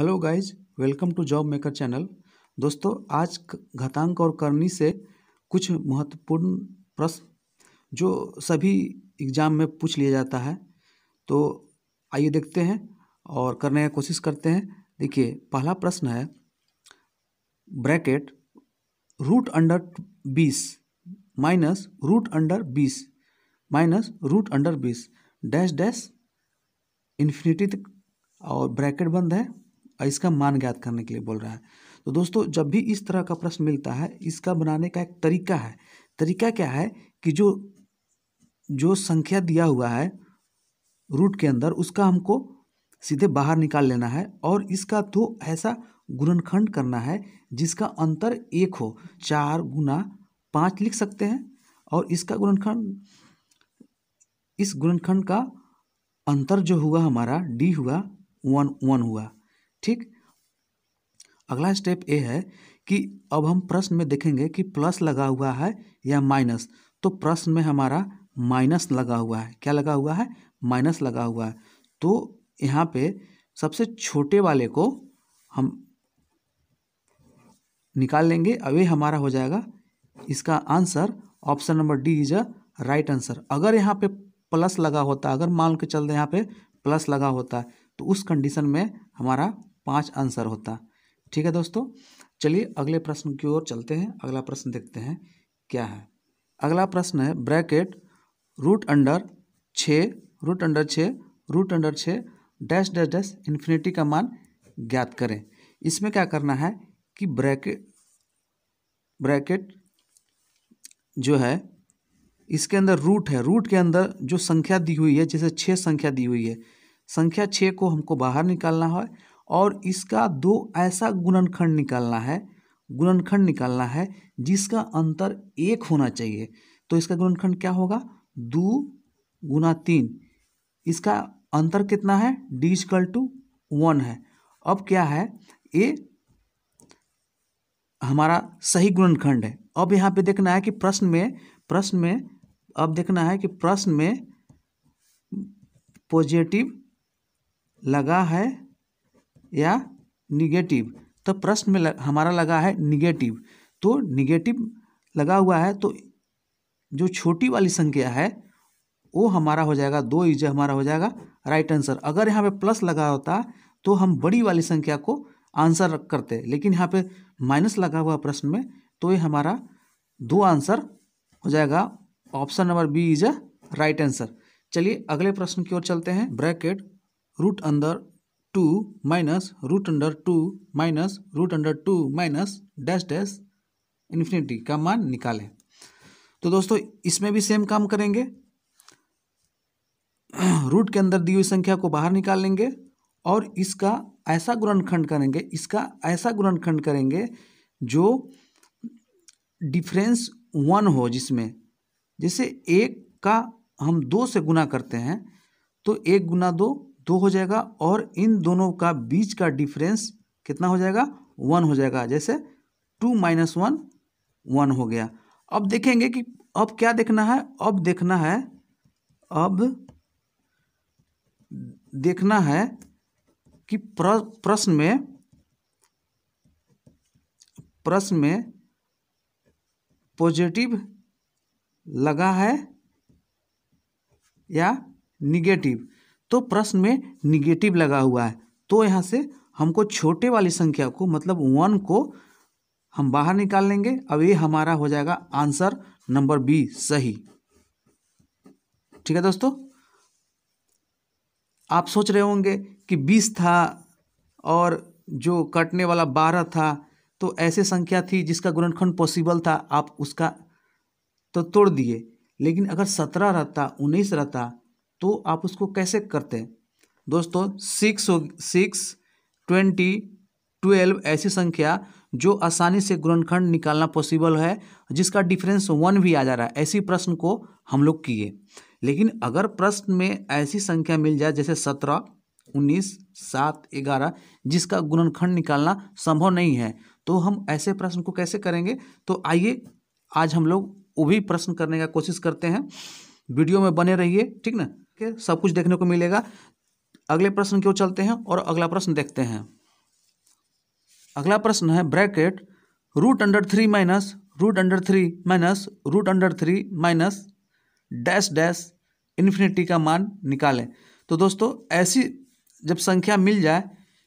Hello guys, welcome to Job Maker channel. दोस्तों, आज घातांक और करनी से कुछ महत्वपूर्ण प्रश्न जो सभी एग्जाम में पूछ लिया जाता है, तो आइए देखते हैं और करने की कोशिश करते हैं। देखिए, पहला प्रश्न है bracket root under 20 minus root under 20 minus root under 20 dash dash infinity तक, और ब्रैकेट बंद है और इसका मान ज्ञात करने के लिए बोल रहा है। तो दोस्तों, जब भी इस तरह का प्रश्न मिलता है, इसका बनाने का एक तरीका है। तरीका क्या है कि जो संख्या दिया हुआ है रूट के अंदर, उसका हमको सीधे बाहर निकाल लेना है और इसका तो ऐसा गुणनखंड करना है जिसका अंतर 1 हो। 4 गुना 5 लिख सकते हैं और इसका गुणनखंड, इस गुणनखंड का अंतर जो हुआ हमारा d हुआ 1 हुआ। ठीक, अगला स्टेप ये है कि अब हम प्रश्न में देखेंगे कि प्लस लगा हुआ है या माइनस। तो प्रश्न में हमारा माइनस लगा हुआ है। क्या लगा हुआ है? माइनस लगा हुआ है। तो यहाँ पे सबसे छोटे वाले को हम निकाल लेंगे। अब ये हमारा हो जाएगा इसका answer. Option number D is a right answer. अगर यहाँ पे प्लस लगा होता, अगर मान के चलते यहाँ पे प्लस लगा होता, तो उस कंडीशन में हमारा 5 आंसर होता। ठीक है दोस्तों, चलिए अगले प्रश्न की ओर चलते हैं। अगला प्रश्न देखते हैं क्या है। अगला प्रश्न है bracket root under 6 root under 6 dash dash dash infinity का मान ज्ञात करें। इसमें क्या करना है कि ब्रैकेट जो है इसके अंदर रूट है, रूट के अंदर जो संख्या दी हुई है, जैसे 6 संख्या दी हुई है, संख्या 6 को हमको बाहर निकालना है और इसका 2 ऐसा गुणनखंड निकालना है जिसका अंतर 1 होना चाहिए। तो इसका गुणनखंड क्या होगा? 2 गुना 3। इसका अंतर कितना है? d = 1 है। अब क्या है, ये हमारा सही गुणनखंड है। अब यहाँ पे देखना है कि प्रश्न में अब देखना है कि प्रश्न में पॉजिटिव लगा है या निगेटिव। तो प्रश्न में हमारा लगा है निगेटिव। तो निगेटिव लगा हुआ है तो जो छोटी वाली संख्या है वो हमारा हो जाएगा 2 इज हमारा हो जाएगा राइट आंसर। अगर यहाँ पे प्लस लगा होता तो हम बड़ी वाली संख्या को आंसर करते, लेकिन यहाँ पे माइनस लगा हुआ प्रश्न में, तो ये हमारा 2 आंसर हो जाएगा। Option number B is a right answer. चलिए अगले प्रश्न की ओर चलते हैं। Bracket root under 2 minus root under 2 minus root under 2 minus dash dash infinity का मान निकालें। तो दोस्तों, इसमें भी सेम काम करेंगे। रूट के अंदर दी हुई संख्या को बाहर निकाल लेंगे और इसका ऐसा गुणनखंड करेंगे जो डिफरेंस 1 हो, जिसमें जैसे 1 का हम 2 से गुना करते हैं तो 1 गुना 2 हो जाएगा और इन दोनों का बीच का डिफरेंस कितना हो जाएगा? 1 हो जाएगा। जैसे 2 - 1 1 हो गया। अब देखेंगे कि अब क्या देखना है। अब देखना है कि प्रश्न में पॉजिटिव लगा है या निगेटिव। तो प्रश्न में निगेटिव लगा हुआ है, तो यहाँ से हमको छोटे वाली संख्या को, मतलब 1 को हम बाहर निकाल लेंगे। अब ये हमारा हो जाएगा आंसर नंबर बी सही। ठीक है दोस्तों, आप सोच रहे होंगे कि 20 था और जो कटने वाला 12 था, तो ऐसे संख्या थी जिसका गुणनखंड पॉसिबल था, आप उसका तो तोड़ दिए। लेकिन अगर 17 रहता, 19 रहता, तो आप उसको कैसे करते? दोस्तों, 6, 20, 12 ऐसी संख्या जो आसानी से गुणनखंड निकालना पॉसिबल है, जिसका डिफरेंस 1 भी आ जा रहा है, ऐसी प्रश्न को हम लोग किए। लेकिन अगर प्रश्न में ऐसी संख्या मिल जाए जैसे 17, 19, 7, 11, जिसका गुणनखंड निकालना संभव नहीं है, तो हम ऐसे प्रश्न को कैसे करेंगे? तो आइए आज हम लोग वो भी प्रश्न करने का कोशिश करते हैं। वीडियो में बने रहिए, ठीक ना, सब कुछ देखने को मिलेगा। अगले प्रश्न की ओर चलते हैं और अगला प्रश्न देखते हैं। अगला प्रश्न है bracket √3 minus √3 minus √3 minus dash dash infinity का मान निकालें। तो दोस्तों ऐसी जब संख्या मिल जाए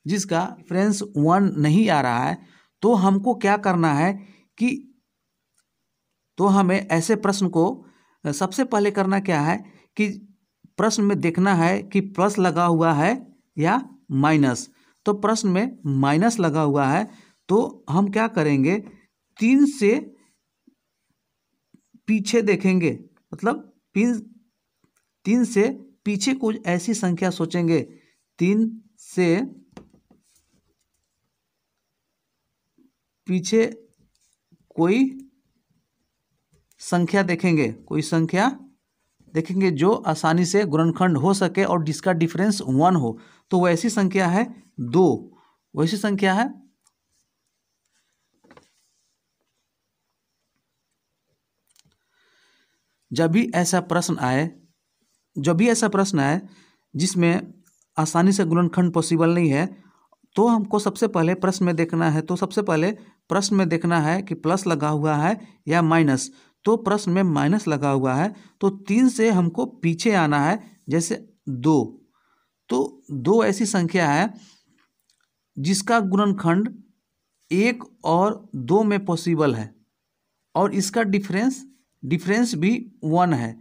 जिसका डिफरेंस 1 नहीं आ रहा है तो हमको क्या करना है कि तो हमें ऐसे प्रश्न को सबसे पहले करना क्या है कि प्रश्न में देखना है कि प्लस लगा हुआ है या माइनस। तो प्रश्न में माइनस लगा हुआ है तो हम क्या करेंगे, 3 से पीछे देखेंगे, मतलब 3 से पीछे कुछ ऐसी संख्या सोचेंगे, 3 से पीछे कोई संख्या देखेंगे, कोई संख्या देखेंगे जो आसानी से गुणनखंड हो सके और जिसका डिफरेंस 1 हो। तो वैसी संख्या है 2, वैसी संख्या है जब भी ऐसा प्रश्न आए जिसमें आसानी से गुणनखंड पॉसिबल नहीं है तो हमको सबसे पहले प्रश्न में देखना है। तो सबसे पहले प्रश्न में देखना है कि प्लस लगा हुआ है या माइनस। तो प्रश्न में माइनस लगा हुआ है तो 3 से हमको पीछे आना है, जैसे 2। तो 2 ऐसी संख्या है जिसका गुणनखंड 1 और 2 में पॉसिबल है और इसका डिफरेंस भी 1 है।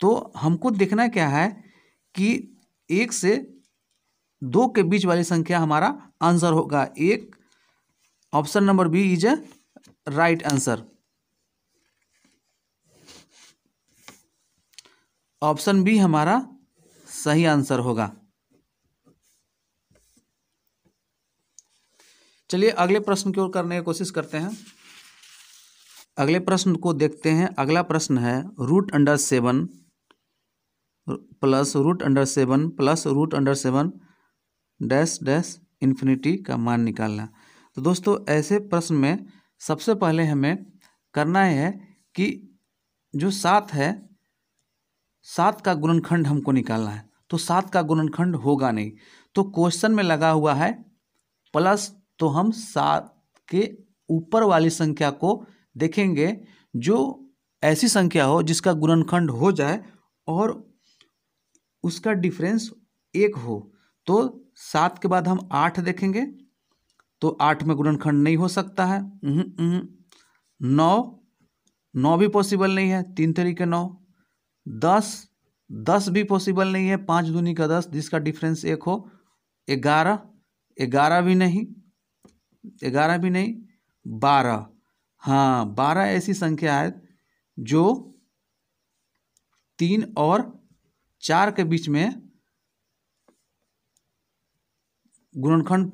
तो हमको देखना क्या है कि 1 से 2 के बीच वाली संख्या हमारा आंसर होगा। एक option number B is a right answer. Option B हमारा सही आंसर होगा। चलिए अगले प्रश्न की ओर करने की कोशिश करते हैं। अगले प्रश्न को देखते हैं। अगला प्रश्न है √7 plus √7 plus √7 dash dash infinity का मान निकालना। तो दोस्तों ऐसे प्रश्न में सबसे पहले हमें करना है कि जो 7 है, 7 का गुणनखंड हमको निकालना है। तो 7 का गुणनखंड होगा नहीं, तो क्वेश्चन में लगा हुआ है प्लस, तो हम 7 के ऊपर वाली संख्या को देखेंगे जो ऐसी संख्या हो जिसका गुणनखंड हो जाए और उसका डिफरेंस 1 हो। तो 7 के बाद हम 8 देखेंगे तो 8 में गुणनखंड नहीं हो सकता है। 9 भी पॉसिबल नहीं है, 3 तरीके 9। 10 भी पॉसिबल नहीं है, 5 दूनी का 10 जिसका डिफरेंस 1 हो। 11 भी नहीं, 12। हाँ 12 ऐसी संख्या है जो 3 और 4 के बीच में गुणनखंड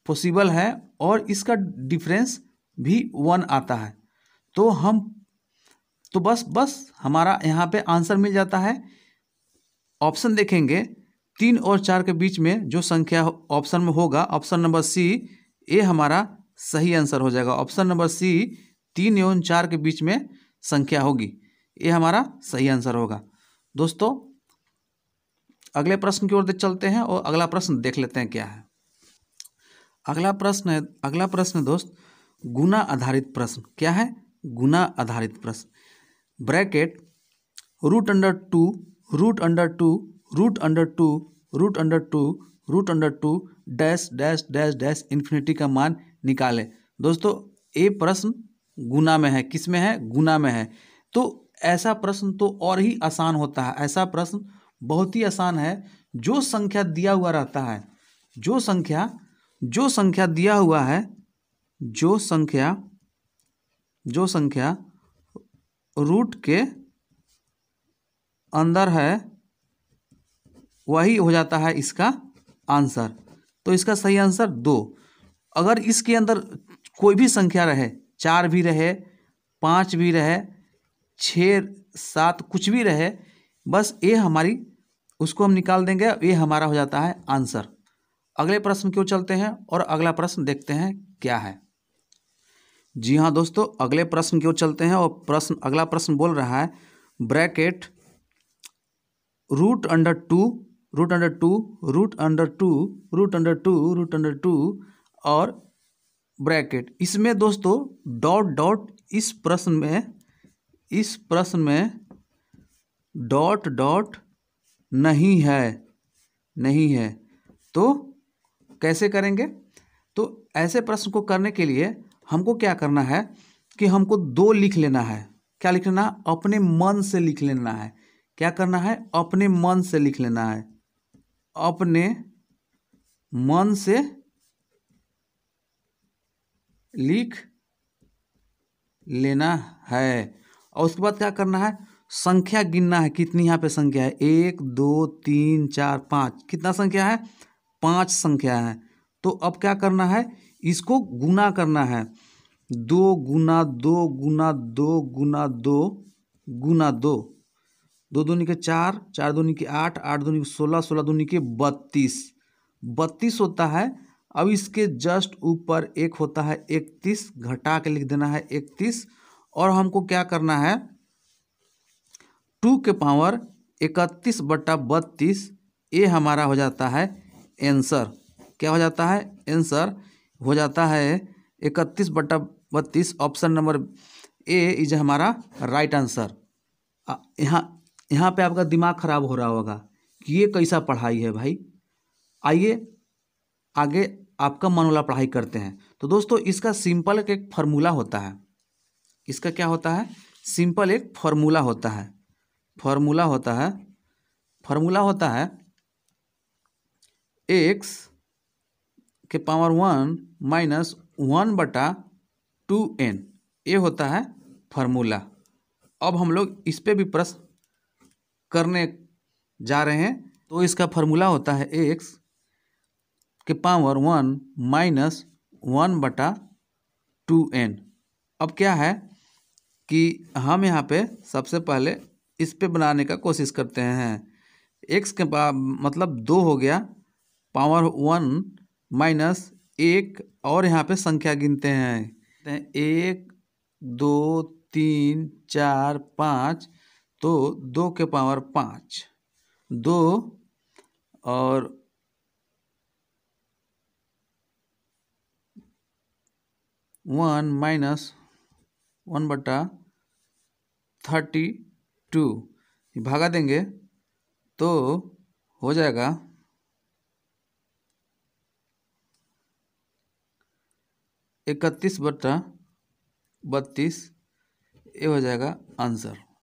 पॉसिबल है और इसका डिफरेंस भी 1 आता है। तो बस हमारा यहाँ पे आंसर मिल जाता है। ऑप्शन देखेंगे 3 और 4 के बीच में जो संख्या ऑप्शन में होगा, ऑप्शन नंबर सी, ये हमारा सही आंसर हो जाएगा। ऑप्शन नंबर सी 3 एवं 4 के बीच में संख्या होगी, ये हमारा सही आंसर होगा। दोस्तों अगले प्रश्न की ओर चलते हैं और अगला प्रश्न देख लेते हैं क्या है। अगला प्रश्न दोस्त गुना आधारित प्रश्न। क्या है? गुना आधारित प्रश्न। Bracket √2 dash dash dash dash infinity का मान निकालें। दोस्तों ये प्रश्न गुना में है। किस में है? गुना में है। तो ऐसा प्रश्न तो और ही आसान होता है। ऐसा प्रश्न बहुत ही आसान है। जो संख्या दिया हुआ रहता है, जो संख्या दिया हुआ है, जो संख्या रूट के अंदर है वही हो जाता है इसका आंसर। तो इसका सही आंसर 2। अगर इसके अंदर कोई भी संख्या रहे, 4 भी रहे, 5 भी रहे, 6, 7 कुछ भी रहे, बस ये हमारी उसको हम निकाल देंगे, ये हमारा हो जाता है आंसर। अगले प्रश्न की ओर चलते हैं और अगला प्रश्न देखते हैं क्या है। जी हाँ दोस्तों, अगले प्रश्न की ओर चलते हैं और अगला प्रश्न बोल रहा है ब्रैकेट √2 और ब्रैकेट। इसमें दोस्तों डॉट डॉट इस प्रश्न में डॉट डॉट नहीं है। तो कैसे करेंगे? तो ऐसे प्रश्न को करने के लिए हमको क्या करना है कि हमको दो लिख लेना है। क्या लिख लेना? अपने मन से लिख लेना है। क्या करना है? अपने मन से लिख लेना है। अपने मन से लिख लेना है और उसके बाद क्या करना है? संख्या गिनना है। कितनी यहाँ पे संख्या है? 1 2 3 4 5। कितना संख्या है? 5 संख्या है। तो अब क्या करना है? इसको गुना करना है। 2 गुना 2 गुना 2 गुना 2 गुना 2। 2 दूनी के 4, 4 दूनी के 8, 8 दूनी के 16, 16 दूनी के 32। 32 होता है। अब इसके जस्ट ऊपर एक होता है 31, घटा के लिख देना है 31। और हमको क्या करना है? 2 के पावर 31/32, ये हमारा हो जाता है आंसर। क्या हो जाता है? आंसर हो जाता है 31/32। ऑप्शन नंबर ए इज हमारा राइट आंसर। यहाँ पे आपका दिमाग खराब हो रहा होगा कि ये कैसा पढ़ाई है भाई। आइए आगे आपका मन वाला पढ़ाई करते हैं। तो दोस्तों इसका सिंपल एक फार्मूला होता है। इसका क्या होता है? सिंपल एक फार्मूला होता है। फार्मूला होता है x के पावर 1 माइनस 1/2n। ये होता है फार्मूला। अब हम लोग इस पे भी प्रश्न करने जा रहे हैं। तो इसका फार्मूला होता है x के पावर 1 माइनस 1/2n। अब क्या है कि हम यहाँ पे सबसे पहले इस पे बनाने का कोशिश करते हैं। x के मतलब 2 हो गया, पावर 1 माइनस 1, और यहाँ पे संख्या गिनते हैं 1 2 3 4 5। तो 2 के पावर 5, 2 और 1 माइनस 1/32 भागा देंगे तो हो जाएगा 31/32। ये हो जाएगा आंसर।